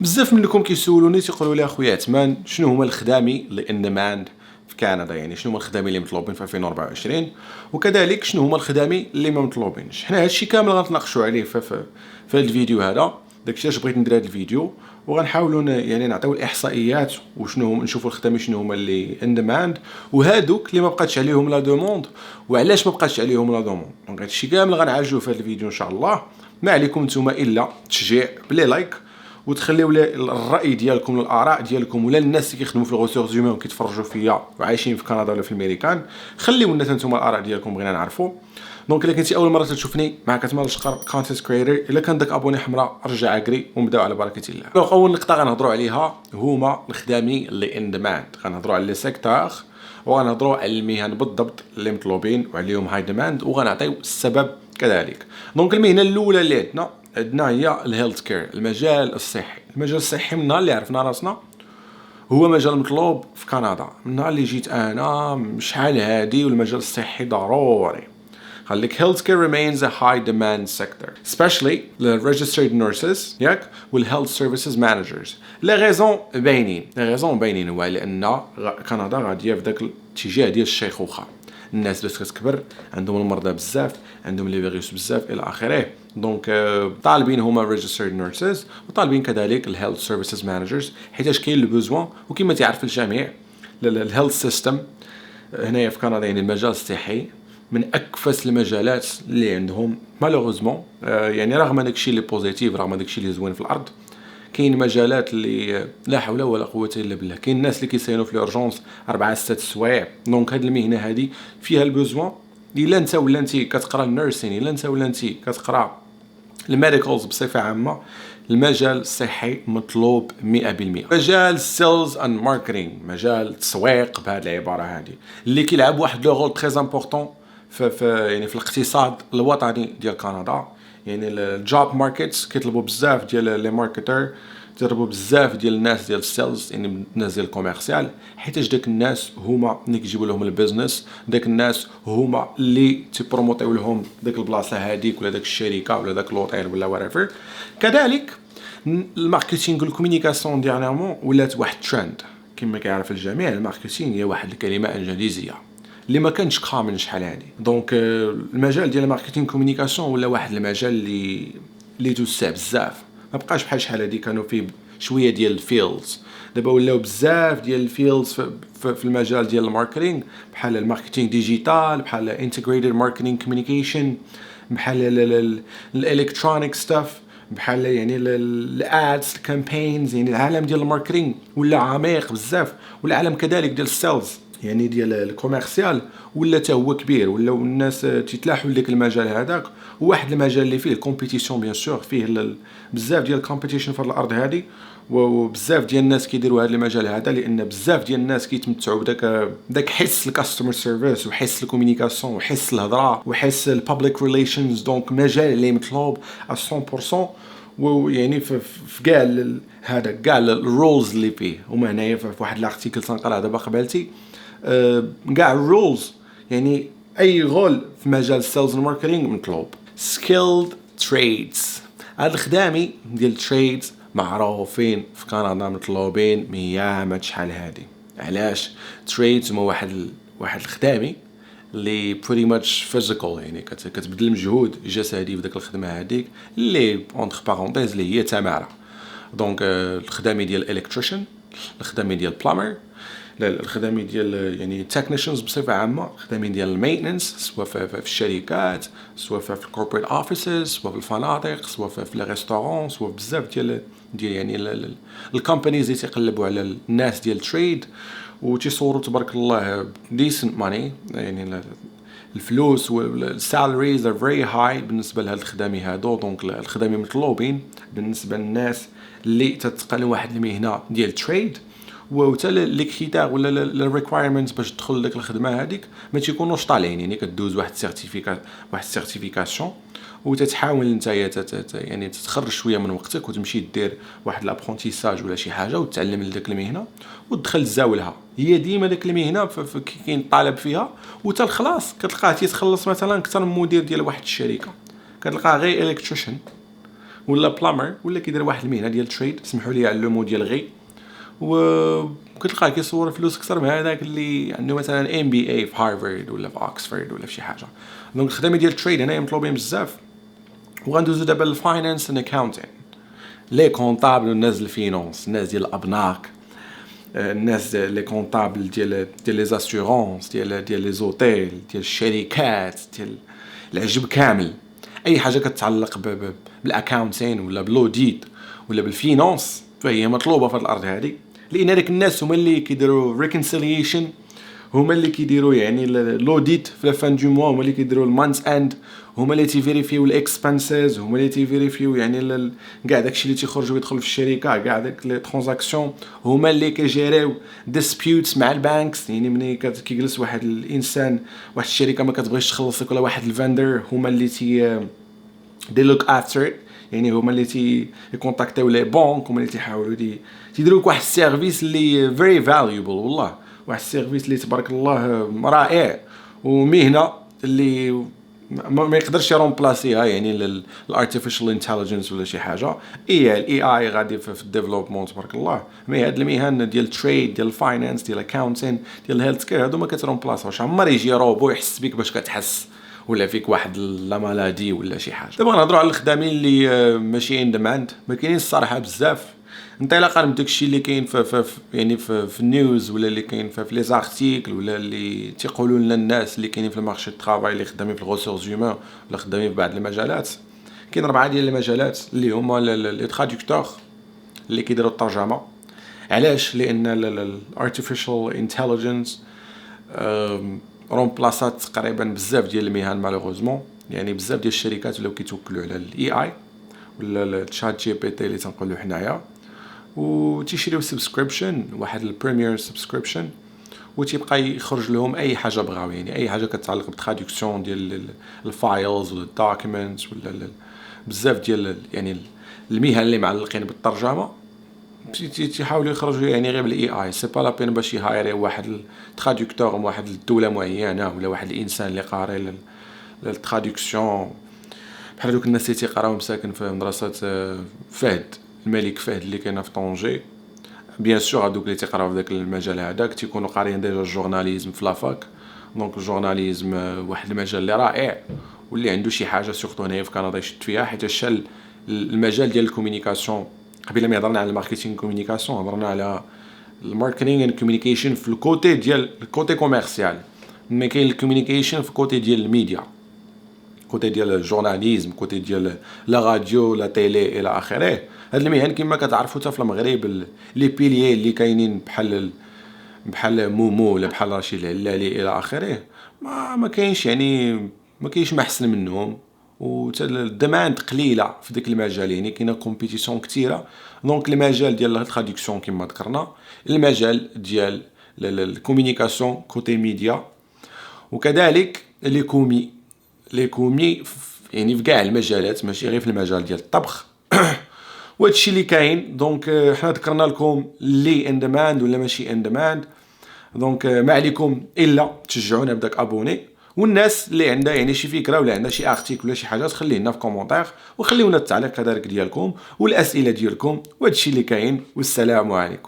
بزاف منكم كيسولوني تيقولوا لي اخويا عثمان شنو هما الخدامي اللي ان ديماند في كندا، يعني شنو هما الخدامي اللي مطلوبين في 2024 وكذلك شنو هما الخدامي اللي ما مطلوبينش. حنا هادشي كامل غنتناقشوا عليه في هذا الفيديو هذا. داكشي علاش بغيت ندير هذا الفيديو وغنحاولوا يعني نعطيو الاحصائيات وشنو هما، نشوفوا الخدامي شنو هما اللي ان ديماند وهادوك اللي ما بقاتش عليهم لا دوموند وعلاش ما بقاتش عليهم لا دوموند. دونك هادشي كامل غنعالجوه في هذا الفيديو ان شاء الله. ما عليكم نتوما الا تشجيع بلي لايك وتخليو لي الراي ديالكم الاراء ديالكم ولا الناس اللي كيخدموا في الغوسورس هيومان وكيتفرجوا فيا وعايشين في كندا ولا في الميريكان. خليو لنا نتوما الاراء ديالكم، بغينا نعرفوا. دونك الا كنتي اول مره تشوفني معك عثمان الشقر كونتنت كريتور، الا كان داك ابوني حمراء رجع اكري ونبداو على بركه الله. دونك اول نقطه غنهضروا عليها هما الخدامي اللي ان ديماند. غنهضروا على لي سيكتور وغنهضروا على المهن بالضبط اللي مطلوبين وعليهم هاي ديماند وغنعطيو السبب كذلك. دونك المهنه الاولى اللي عندنا هي الهيلث كير، المجال الصحي. المجال الصحي من نهار اللي عرفنا راسنا هو مجال مطلوب في كندا. من نهار اللي جيت انا شحال هادي والمجال الصحي ضروري. خليك health care remains a high demand sector, especially the registered nurses ياك والhealth services managers. لي غيزون باينين هو لان كندا غاديه في داك الاتجاه ديال الشيخوخه. الناس اللي كتكبر عندهم المرضى بزاف، عندهم لي فيروس بزاف الى اخره. دونك طالبين هما registered nurses وطالبين كذلك الهيلث سيرفيسز مانجرز حيتاش كاين البوزوان. وكما تعرف الجميع الهيلث سيستم هنايا في كندا، يعني المجال الصحي من اكفس المجالات اللي عندهم مالوغوزمون. يعني رغم داكشي اللي بوزيتيف، رغم داكشي اللي زوين في الارض، كاين مجالات اللي لا حول ولا قوه الا بالله. كاين الناس اللي كيساينوا في الارجونس 4 6 سوايع. دونك هاد المهنه هادي فيها البوزوان. الا انت ولا انت كتقرا النيرسين، الا انت ولا انت كتقرا الميديكالز بصفه عامه، المجال الصحي مطلوب 100%. مجال سيلز اند ماركتينغ، مجال التسويق بهذه العباره هذه، اللي كيلعب واحد لو رول تري امبورطون يعني في الاقتصاد الوطني ديال كندا. يعني الجوب ماركتس كيطلبوا بزاف ديال لي ماركتر، تيطلبوا بزاف ديال الناس ديال السيلز، يعني الناس ديال الكوميرسيال، حيتاش داك الناس هما اللي كيجيبوا لهم البيزنس. داك الناس هما اللي تيبروموتيو لهم داك البلاصه هذيك ولا داك الشركه ولا داك لوطيل ولا ورايفر. كذلك الماركتينغ والكومونيكاسيون ديالهم ولات واحد ترند. كما كيعرف الجميع الماركتينغ هي واحد الكلمه انجليزيه اللي ما كانش كامل شحال هادي. دونك المجال ديال الماركتينغ كومونيكاسيون ولا واحد المجال اللي توسع بزاف. ما بقاش بحال شحال هادي كانوا فيه شويه ديال الفيلدز. دابا ولاو بزاف ديال الفيلدز في المجال ديال الماركتينغ، بحال الماركتينغ ديجيتال، بحال انتجريتد ماركتينغ كومونيكيشن، بحال الالكترونيك ستاف، بحال يعني الادز الكامبينز. يعني العالم ديال الماركتينغ ولا عميق بزاف، والعالم كذلك ديال السيلز يعني ديال الكوميرسيال ولا حتى هو كبير. ولاو الناس تتلاحوا لديك المجال هذاك. وواحد المجال اللي فيه الكومبيتيسيون بيان سور، فيه بزاف ديال الكومبيتيشن في الارض هذه، وبزاف ديال الناس كيديروا هذا المجال هذا لان بزاف ديال الناس كيتمتعوا بداك حس الكاستمر سيرفيس وحس الكومونيكاسيون وحس الهضره وحس البابليك ريليشنز. دونك مجال اللي مطلوب 100%. ويعني في كاع هذا كاع الرولز اللي فيه هما هنايا في واحد الارتيكل تنقرا دابا قبالتي. كاع الرولز يعني اي غول في مجال السيلز والماركتينغ مطلوب. سكيلد تريدز، هاد الخدامي ديال التريدز معروفين في كندا مطلوبين ميامات شحال هادي. علاش؟ تريدز هما واحد الخدامي اللي pretty much physical، يعني كتبذل مجهود جسدي في داك الخدمه هذيك اللي اونتر بارونتيز اللي هي تماره. دونك الخدامي ديال الكتريشن، الخدامي ديال بلامر، الخدامي ديال يعني تكنيشنز بصفه عامه، الخدامي ديال المينتنس سواء في الشركات، سواء في الكوربريت اوفيسز، سواء في الفنادق، سواء في لي ريستورون، سواء بزاف ديال يعني الكومبانيز اللي تيقلبوا على الناس ديال التريد وتيصوروا تبارك الله ديسنت ماني. يعني الفلوس والسالاريز ار فيري هاي بالنسبه لهاد الخدامي هادو. دونك الخدامي مطلوبين بالنسبه للناس اللي تتقن واحد المهنه ديال التريد. وحتى لي كريتير ولا الريكوايرمنتس باش تدخل لك الخدمه هذيك ما تيكونوش طالعين. يعني كدوز واحد السيرتيفيكاسيون وتتحاول انت يعني تتخرج شويه من وقتك وتمشي دير واحد لابرونتيساج ولا شي حاجه وتتعلم لديك المهنه وتدخل تزاولها. هي ديما ديك المهنه كاين طالب فيها وتا الخلاص كتلقاه تيتخلص مثلا اكثر من مدير ديال واحد الشركه. كتلقاه غير الكتريشن ولا بلامر ولا كيدير واحد المهنه ديال تريد، سمحوا لي على لو مو ديال غي، وكتلقاه كيصور فلوس اكثر من هذاك اللي عنده مثلا ام بي اي في هارفارد ولا في اوكسفورد ولا في شي حاجه. دونك الخدمه ديال التريد هنايا مطلوبين بزاف. وغندوزو دابا للفاينانس اند اكاونتين، لي كونطابل والناس الفينونس، الناس ديال الابناك، الناس لي كونطابل ديال لي زاسيورونس، ديال لي زوتيل، ديال الشركات، ديال العجب كامل. اي حاجه كتعلق بالاكاونتين ولا بلوديت ولا بالفينونس فهي مطلوبه في الارض هذه، لان هذيك الناس هما اللي كيديروا ريكونسيليشن، هما اللي كيديروا يعني لوديت في لافان دو موا، هما اللي كيديروا المانث اند، هما اللي تيفيريفيو الاكسبنسز، هما اللي تيفيريفيو يعني كاع داكشي اللي تيخرج ويدخل في الشركه، كاع داك لي ترانزاكسيون، هما اللي كيجيريو ديسبيوتس مع البانكس. يعني ملي كيجلس واحد الانسان، واحد الشركه ما كتبغيش تخلصك ولا واحد الفاندر، هما اللي دي لوك افتر، يعني هما اللي يكونتاكتيو لي بونك، هما اللي تيحاولوا تيديروا لك واحد السيرفيس اللي فيري فاليوبل، والله واحد السيرفيس اللي تبارك الله رائع، ومهنه اللي ما يقدرش يرومبلاسيها يعني الارتيفيشال انتليجنس ولا شي حاجه. الاي اي غادي في الديفلوبمون تبارك الله، مي هاد المهن ديال التريد، ديال الفاينانس، ديال الاكاونتين، ديال الهيلث كير، هادو ما كترومبلاساوش. عمر يجي روبو يحس بك باش كتحس، ولا فيك واحد لا مالادي ولا شي حاجه. دابا غنهضروا على الخدامين اللي ماشي ان ديماند، ما كاينين الصراحه بزاف، انطلاقا من داكشي اللي كاين في النيوز، ولا اللي كاين في لي زارتيكل، ولا اللي تيقولوا لنا الناس اللي كاينين في المارشي الطرافاي اللي خدامين في الغوسورس هيومان ولا خدامين في بعض المجالات. كاين 4 ديال المجالات اللي هما لي تراديكتور اللي كيديروا الترجمه. علاش؟ لان الارتيفيشال انتليجنس رومبلاسات تقريبا بزاف ديال المهن مالوغوزمون. يعني بزاف ديال الشركات ولاو كيتوكلوا على الاي اي ولا الشات جي بي تي اللي تنقولوا حنايا، وتيشريو سبسكريبشن، واحد البريمير سبسكريبشن، وتيبقى يخرج لهم اي حاجه بغاو. يعني اي حاجه كتعلق بالتراديكسيون ديال الفايلز ولا الدوكيومنتس ولا بزاف ديال يعني المهن اللي معلقين بالترجمه، تيحاولوا يخرجوا يعني غير بالاي اي. سي با لا بين باش يهايري واحد التراديكتور من واحد الدوله معينه، ولا واحد الانسان اللي قاري للتراديكسيون، بحال دوك الناس اللي تيقراو مساكن في مدرسه فهد، الملك فهد اللي كاينه في طونجي. بيان سور هادوك اللي تيقراو في داك المجال هذاك تيكونوا قاريين ديجا الجورناليزم في لافاك. دونك الجورناليزم واحد المجال اللي رائع، واللي عنده شي حاجه سورتو هنايا في كندا يشد فيها، حيت شال المجال ديال الكومونيكاسيون. قبيله ما هضرنا على الماركتينغ كومونيكاسيون، هضرنا على الماركتينغ اند كومونيكيشن في الكوتي ديال الكوتي كوميرسيال، مي كاين الكومونيكيشن في كوتي ديال الميديا، كوتي ديال الجورناليزم، كوتي ديال لا راديو لا تيلي الى اخره. هاد المهن كما كتعرفوا حتى في المغرب لي بيليي اللي كاينين بحال مومو ولا بحال رشيد العلالي الى اخره، ما كاينش يعني ما كاينش ما احسن منهم، وتا الديماند قليله في داك المجال. يعني كاينه كومبيتيسيون كثيره. دونك المجال ديال التراديكسيون كما ذكرنا، المجال ديال الكومونيكاسيون كوتي ميديا، وكذلك لي كومي يعني في كاع المجالات، ماشي غير في المجال ديال الطبخ. وهادشي اللي كاين. دونك حنا ذكرنا لكم اللي ان ديماند ولا ماشي ان ديماند. دونك ما عليكم الا تشجعونا بداك ابوني، والناس اللي عندها يعني شي فكره ولا عندها شي ارتيكل ولا شي حاجه تخليه لنا في كومونتير، وخليونا التعليق كذلك ديالكم والاسئله ديالكم. وهادشي اللي كاين، والسلام عليكم.